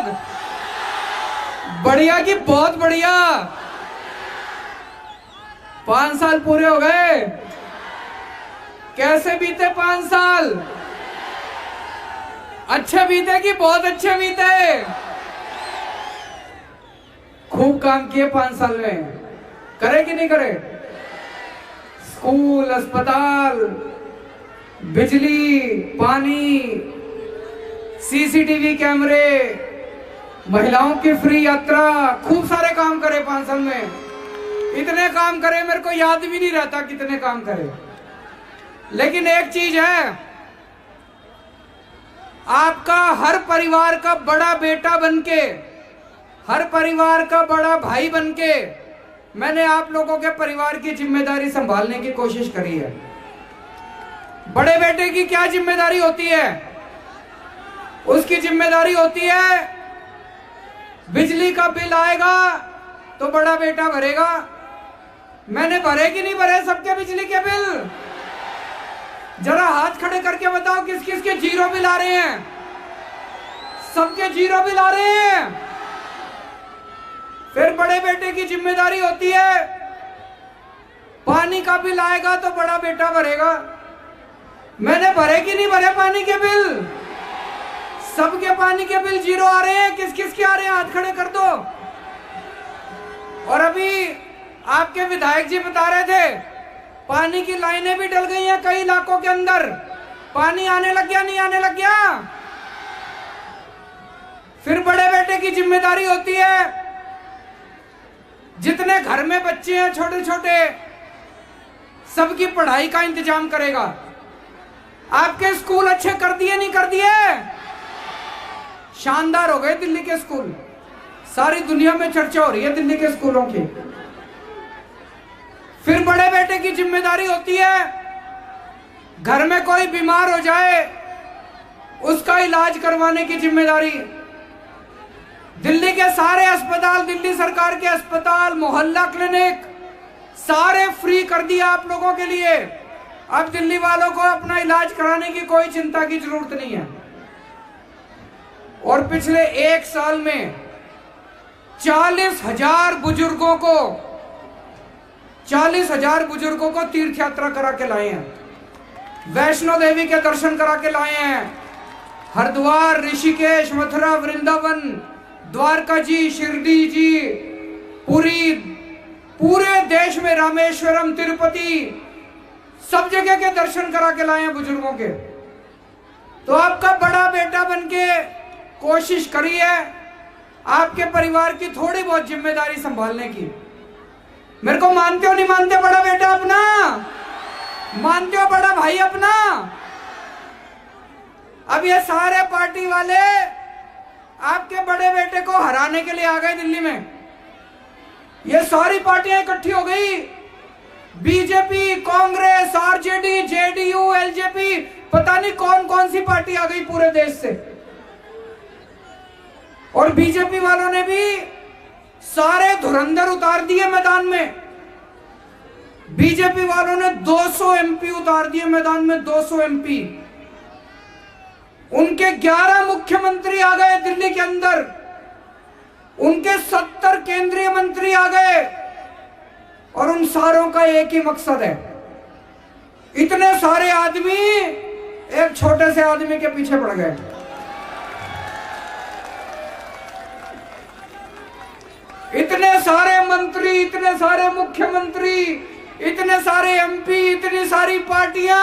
लोग? बढ़िया कि बहुत बढ़िया? 5 साल पूरे हो गए। कैसे बीते 5 साल? अच्छे बीते कि बहुत अच्छे बीते? खूब काम किए 5 साल में, करे कि नहीं करे? स्कूल, अस्पताल, बिजली, पानी, सीसीटीवी कैमरे, महिलाओं की फ्री यात्रा, खूब सारे काम करे 5 साल में। इतने काम करे मेरे को याद भी नहीं रहता कितने काम करे। लेकिन एक चीज है, आपका हर परिवार का बड़ा बेटा बनके, हर परिवार का बड़ा भाई बनके मैंने आप लोगों के परिवार की जिम्मेदारी संभालने की कोशिश करी है। बड़े बेटे की क्या जिम्मेदारी होती है? उसकी जिम्मेदारी होती है बिजली का बिल आएगा तो बड़ा बेटा भरेगा। मैंने भरे कि नहीं भरे सबके बिजली के बिल? जरा हाथ खड़े करके बताओ किस किस के जीरो बिल आ रहे हैं? सबके जीरो बिल आ रहे हैं। फिर बड़े बेटे की जिम्मेदारी होती है पानी का बिल आएगा तो बड़ा बेटा भरेगा। मैंने भरे कि नहीं भरे पानी के बिल? सबके पानी के बिल जीरो आ रहे हैं। किस किस के आ रहे हैं? हाथ खड़े कर दो। और अभी आपके विधायक जी बता रहे थे पानी की लाइनें भी डल गई हैं कई इलाकों के अंदर। पानी आने लग गया, नहीं आने लग गया? फिर बड़े बेटे की जिम्मेदारी होती है जितने घर में बच्चे हैं छोटे छोटे, सबकी पढ़ाई का इंतजाम करेगा। आपके स्कूल अच्छे कर दिए नहीं कर दिए? शानदार हो गए दिल्ली के स्कूल। सारी दुनिया में चर्चा हो रही है दिल्ली के स्कूलों की। फिर बड़े बेटे की जिम्मेदारी होती है घर में कोई बीमार हो जाए उसका इलाज करवाने की जिम्मेदारी। दिल्ली के सारे अस्पताल, दिल्ली सरकार के अस्पताल, मोहल्ला क्लिनिक सारे फ्री कर दिया आप लोगों के लिए। अब दिल्ली वालों को अपना इलाज कराने की कोई चिंता की जरूरत नहीं है। और पिछले 1 साल में 40,000 बुजुर्गों को 40,000 बुजुर्गों को तीर्थ यात्रा करा के लाए हैं। वैष्णो देवी के दर्शन करा के लाए हैं। हरिद्वार, ऋषिकेश, मथुरा, वृंदावन, द्वारका जी, शिरडी जी, पुरी, पूरे देश में रामेश्वरम, तिरुपति, सब जगह के दर्शन करा के लाए हैं बुजुर्गों के। तो आपका बड़ा बेटा बनके कोशिश करिए आपके परिवार की थोड़ी बहुत जिम्मेदारी संभालने की। मेरे को मानते हो नहीं मानते? बड़ा बेटा अपना मानते हो? बड़ा भाई अपना? अब ये सारे पार्टी वाले आपके बड़े बेटे को हराने के लिए आ गए दिल्ली में। ये सारी पार्टियां इकट्ठी हो गई, BJP, Congress, RJD, JDU, LJP, पता नहीं कौन कौन सी पार्टी आ गई पूरे देश से। और बीजेपी वालों ने भी सारे धुरंधर उतार दिए मैदान में। बीजेपी वालों ने 200 एमपी उतार दिए मैदान में, 200 एमपी। उनके 11 मुख्यमंत्री आ गए दिल्ली के अंदर, उनके 70 केंद्रीय मंत्री आ गए। और उन सारों का एक ही मकसद है, इतने सारे आदमी एक छोटे से आदमी के पीछे पड़ गए। इतने सारे मंत्री, इतने सारे मुख्यमंत्री, इतने सारे एमपी, इतनी सारी पार्टियां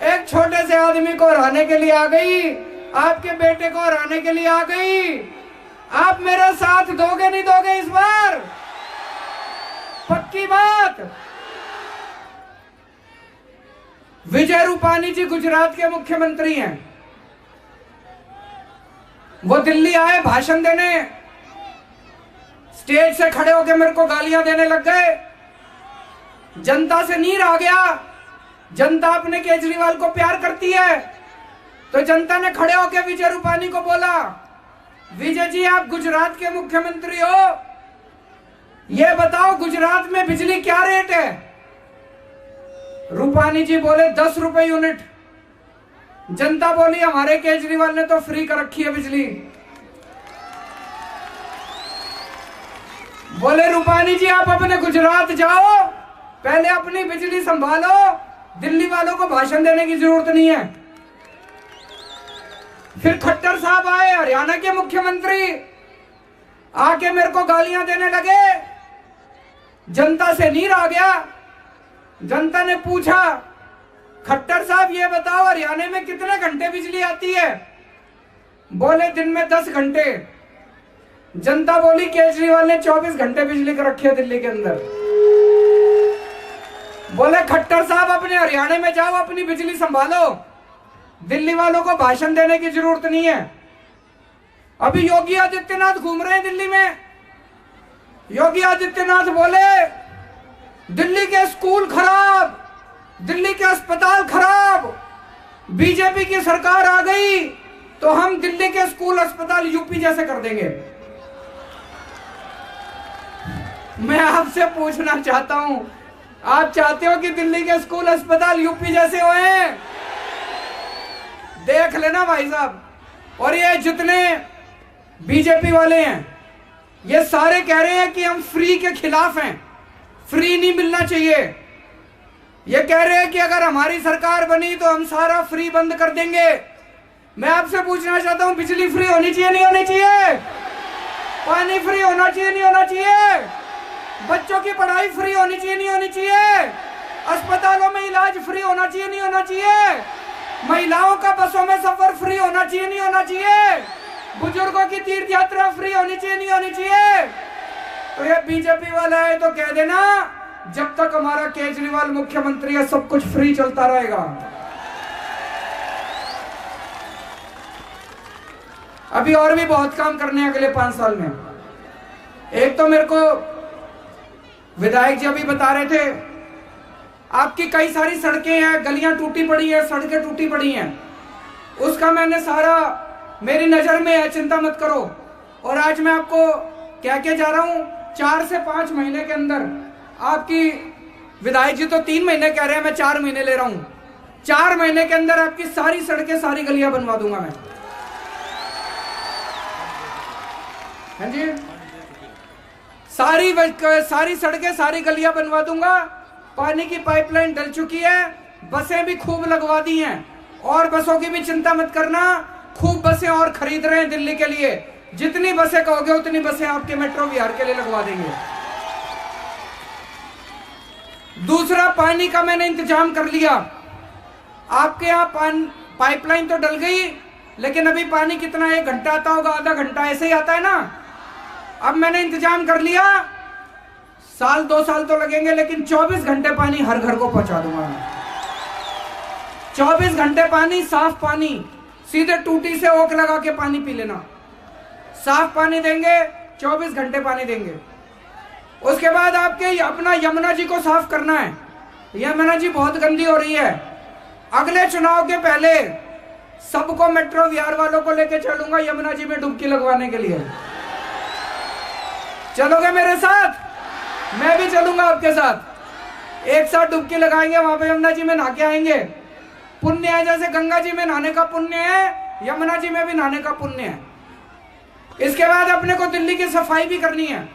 एक छोटे से आदमी को हराने के लिए आ गई, आपके बेटे को हराने के लिए आ गई। आप मेरा साथ दोगे नहीं दोगे इस बार? पक्की बात। विजय रूपानी जी गुजरात के मुख्यमंत्री हैं। वो दिल्ली आए भाषण देने, स्टेज से खड़े होकर मेरे को गालियां देने लग गए। जनता से नीर आ गया। जनता अपने केजरीवाल को प्यार करती है, तो जनता ने खड़े होकर विजय रूपानी को बोला, विजय जी आप गुजरात के मुख्यमंत्री हो, ये बताओ गुजरात में बिजली क्या रेट है? रूपानी जी बोले 10 रुपए यूनिट। जनता बोली हमारे केजरीवाल ने तो फ्री कर रखी है बिजली। बोले रूपानी जी आप अपने गुजरात जाओ, पहले अपनी बिजली संभालो, दिल्ली वालों को भाषण देने की जरूरत नहीं है। फिर खट्टर साहब आए, हरियाणा के मुख्यमंत्री, आके मेरे को गालियां देने लगे। जनता से नीर आ गया। जनता ने पूछा, खट्टर साहब ये बताओ हरियाणा में कितने घंटे बिजली आती है? बोले दिन में 10 घंटे। जनता बोली केजरीवाल ने 24 घंटे बिजली कर रखी है दिल्ली के अंदर। बोले खट्टर साहब अपने हरियाणा में जाओ, अपनी बिजली संभालो, दिल्ली वालों को भाषण देने की जरूरत नहीं है। अभी योगी आदित्यनाथ घूम रहे हैं दिल्ली में। योगी आदित्यनाथ बोले दिल्ली के स्कूल खराब, दिल्ली के अस्पताल खराब, बीजेपी की सरकार आ गई तो हम दिल्ली के स्कूल अस्पताल यूपी जैसे कर देंगे। मैं आपसे पूछना चाहता हूं, आप चाहते हो कि दिल्ली के स्कूल अस्पताल यूपी जैसे होए? देख लेना भाई साहब। और ये जितने बीजेपी वाले हैं, ये सारे कह रहे हैं कि हम फ्री के खिलाफ हैं, फ्री नहीं मिलना चाहिए। ये कह रहे हैं कि अगर हमारी सरकार बनी तो हम सारा फ्री बंद कर देंगे। मैं आपसे पूछना चाहता हूं, बिजली फ्री होनी चाहिए नहीं होनी चाहिए? पानी फ्री होना चाहिए नहीं होना चाहिए? बच्चों की पढ़ाई फ्री होनी चाहिए नहीं होनी चाहिए? अस्पतालों में इलाज फ्री होना चाहिए नहीं होना चाहिए? महिलाओं का बसों में सफर फ्री होना चाहिए नहीं होना चाहिए? बुजुर्गों की तीर्थ यात्रा फ्री होनी चाहिए नहीं होनी चाहिए? तो ये बीजेपी वाला है तो कह देना, जब तक हमारा केजरीवाल मुख्यमंत्री है सब कुछ फ्री चलता रहेगा। अभी और भी बहुत काम करने हैं अगले 5 साल में। एक तो मेरे को विधायक जी अभी बता रहे थे, आपकी कई सारी सड़कें हैं, गलियां टूटी पड़ी हैं, सड़कें टूटी पड़ी हैं, उसका मैंने सारा मेरी नजर में है, चिंता मत करो। और आज मैं आपको क्या क्या जा रहा हूं, 4 से 5 महीने के अंदर आपकी, विधायक जी तो 3 महीने कह रहे हैं, मैं 4 महीने ले रहा हूं, 4 महीने के अंदर आपकी सारी सड़कें सारी गलियां बनवा दूंगा मैं। हाँ जी, सारी सड़कें सारी गलियां बनवा दूंगा। पानी की पाइपलाइन डल चुकी है, बसें भी खूब लगवा दी हैं, और बसों की भी चिंता मत करना, खूब बसें और खरीद रहे हैं दिल्ली के लिए। जितनी बसें कहोगे उतनी बसें आपके मेट्रो बिहार के लिए लगवा देंगे। दूसरा, पानी का मैंने इंतजाम कर लिया। आपके यहाँ पाइपलाइन तो डल गई, लेकिन अभी पानी कितना, 1 घंटा आता होगा, आधा घंटा ऐसे ही आता है ना। अब मैंने इंतजाम कर लिया, 1-2 साल तो लगेंगे, लेकिन 24 घंटे पानी हर घर को पहुंचा दूंगा मैं। 24 घंटे पानी, साफ पानी, सीधे टूटी से ओक लगा के पानी पी लेना, साफ पानी देंगे, 24 घंटे पानी देंगे। उसके बाद आपके अपना यमुना जी को साफ करना है। यमुना जी बहुत गंदी हो रही है। अगले चुनाव के पहले सबको मेट्रो विहार वालों को लेके चलूंगा यमुना जी में डुबकी लगवाने के लिए। चलोगे मेरे साथ? मैं भी चलूंगा आपके साथ। एक साथ डुबकी लगाएंगे, वहां पे यमुना जी में नहा के आएंगे। पुण्य है, जैसे गंगा जी में नहाने का पुण्य है, यमुना जी में भी नहाने का पुण्य है। इसके बाद अपने को दिल्ली की सफाई भी करनी है।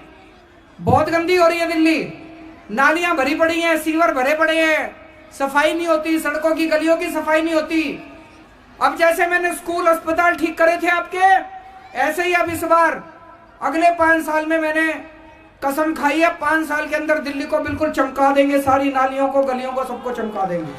बहुत गंदी हो रही है दिल्ली, नालियां भरी पड़ी हैं, सीवर भरे पड़े हैं, सफाई नहीं होती, सड़कों की गलियों की सफाई नहीं होती। अब जैसे मैंने स्कूल अस्पताल ठीक करे थे आपके, ऐसे ही अब इस बार अगले 5 साल में मैंने कसम खाई है, 5 साल के अंदर दिल्ली को बिल्कुल चमका देंगे, सारी नालियों को, गलियों को, सबको चमका देंगे।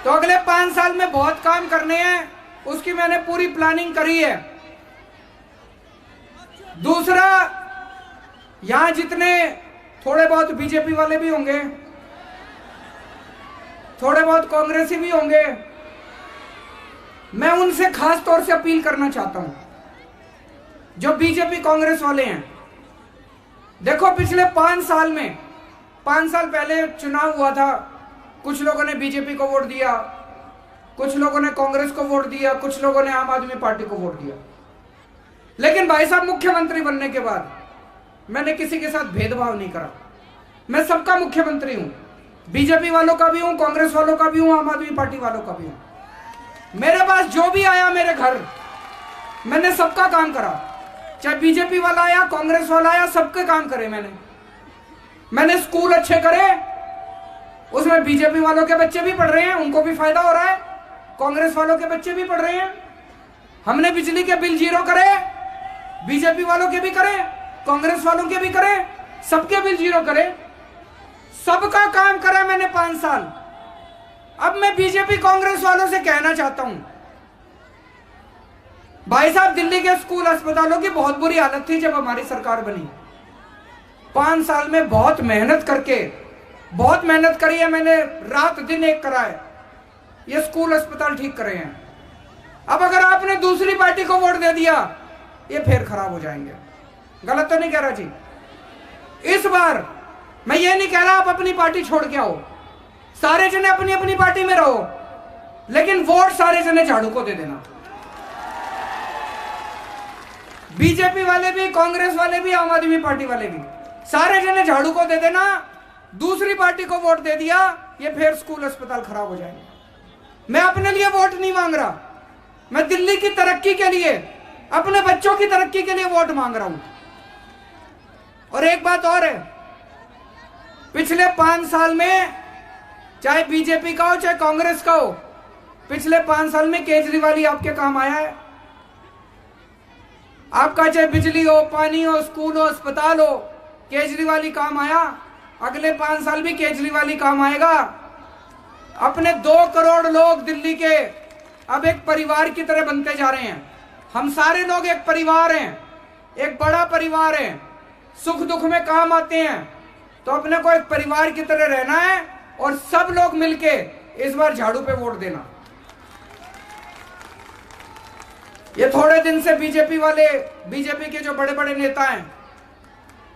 तो अगले 5 साल में बहुत काम करने हैं, उसकी मैंने पूरी प्लानिंग करी है। दूसरा, यहां जितने थोड़े बहुत बीजेपी वाले भी होंगे, थोड़े बहुत कांग्रेसी भी होंगे, मैं उनसे खास तौर से अपील करना चाहता हूं, जो बीजेपी कांग्रेस वाले हैं। देखो पिछले 5 साल में, 5 साल पहले चुनाव हुआ था, कुछ लोगों ने बीजेपी को वोट दिया, कुछ लोगों ने कांग्रेस को वोट दिया, कुछ लोगों ने आम आदमी पार्टी को वोट दिया। लेकिन भाई साहब, मुख्यमंत्री बनने के बाद मैंने किसी के साथ भेदभाव नहीं करा। मैं सबका मुख्यमंत्री हूं। बीजेपी वालों का भी हूं, कांग्रेस वालों का भी हूं, आम आदमी पार्टी वालों का भी हूं। मेरे पास जो भी आया मेरे घर, मैंने सबका काम करा। चाहे बीजेपी वाला आया, कांग्रेस वाला आया, सबके काम करे मैंने स्कूल अच्छे करे, उसमें बीजेपी वालों के बच्चे भी पढ़ रहे हैं, उनको भी फायदा हो रहा है, कांग्रेस वालों के बच्चे भी पढ़ रहे हैं। हमने बिजली के बिल जीरो करे, बीजेपी वालों के भी करे, कांग्रेस वालों के भी करे, सबके बिल जीरो करे, सबका काम करा मैंने 5 साल। अब मैं बीजेपी कांग्रेस वालों से कहना चाहता हूं, भाई साहब, दिल्ली के स्कूल अस्पतालों की बहुत बुरी हालत थी जब हमारी सरकार बनी। 5 साल में बहुत मेहनत करी है मैंने, रात दिन एक करा है, ये स्कूल अस्पताल ठीक करे हैं। अब अगर आपने दूसरी पार्टी को वोट दे दिया, ये फिर खराब हो जाएंगे। गलत तो नहीं कह रहा जी? इस बार मैं ये नहीं कह रहा आप अपनी पार्टी छोड़ के आओ, सारे जने अपनी अपनी पार्टी में रहो, लेकिन वोट सारे जने झाड़ू को दे देना। बीजेपी वाले भी, कांग्रेस वाले भी, आम आदमी पार्टी वाले भी, सारे जने झाड़ू को दे देना। दूसरी पार्टी को वोट दे दिया, ये फिर स्कूल अस्पताल खराब हो जाएंगे। मैं अपने लिए वोट नहीं मांग रहा, मैं दिल्ली की तरक्की के लिए, अपने बच्चों की तरक्की के लिए वोट मांग रहा हूं। और एक बात और है, पिछले 5 साल में, चाहे बीजेपी का हो चाहे कांग्रेस का हो, पिछले 5 साल में केजरीवाल आपके काम आया है। आपका चाहे बिजली हो, पानी हो, स्कूल हो, अस्पताल हो, केजरीवाल काम आया। अगले 5 साल भी केजरीवाल काम आएगा। अपने 2 करोड़ लोग दिल्ली के अब एक परिवार की तरह बनते जा रहे हैं। हम सारे लोग एक परिवार हैं, एक बड़ा परिवार है, सुख दुख में काम आते हैं। तो अपने को एक परिवार की तरह रहना है और सब लोग मिलके इस बार झाड़ू पे वोट देना। ये थोड़े दिन से बीजेपी के जो बड़े बड़े नेता हैं,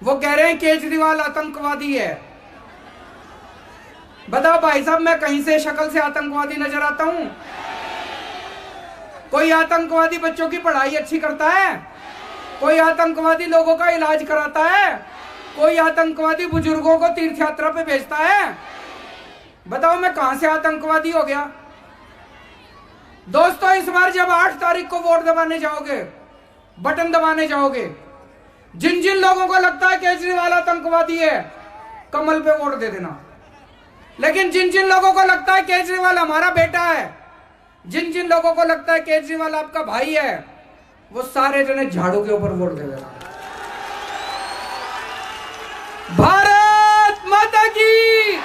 वो कह रहे हैं केजरीवाल आतंकवादी है। बताओ भाई साहब, मैं कहीं से शक्ल से आतंकवादी नजर आता हूं? कोई आतंकवादी बच्चों की पढ़ाई अच्छी करता है? कोई आतंकवादी लोगों का इलाज कराता है? कोई आतंकवादी बुजुर्गों को तीर्थ यात्रा पे भेजता है? बताओ मैं कहां से आतंकवादी हो गया? दोस्तों, इस बार जब 8 तारीख को वोट दबाने जाओगे, बटन दबाने जाओगे, जिन जिन लोगों को लगता है केजरीवाल आतंकवादी है, कमल पे वोट दे देना। लेकिन जिन जिन लोगों को लगता है केजरीवाल हमारा बेटा है, जिन जिन लोगों को लगता है केजरीवाल आपका भाई है, वो सारे जने झाड़ू के ऊपर वोट दे देना। भारत माता की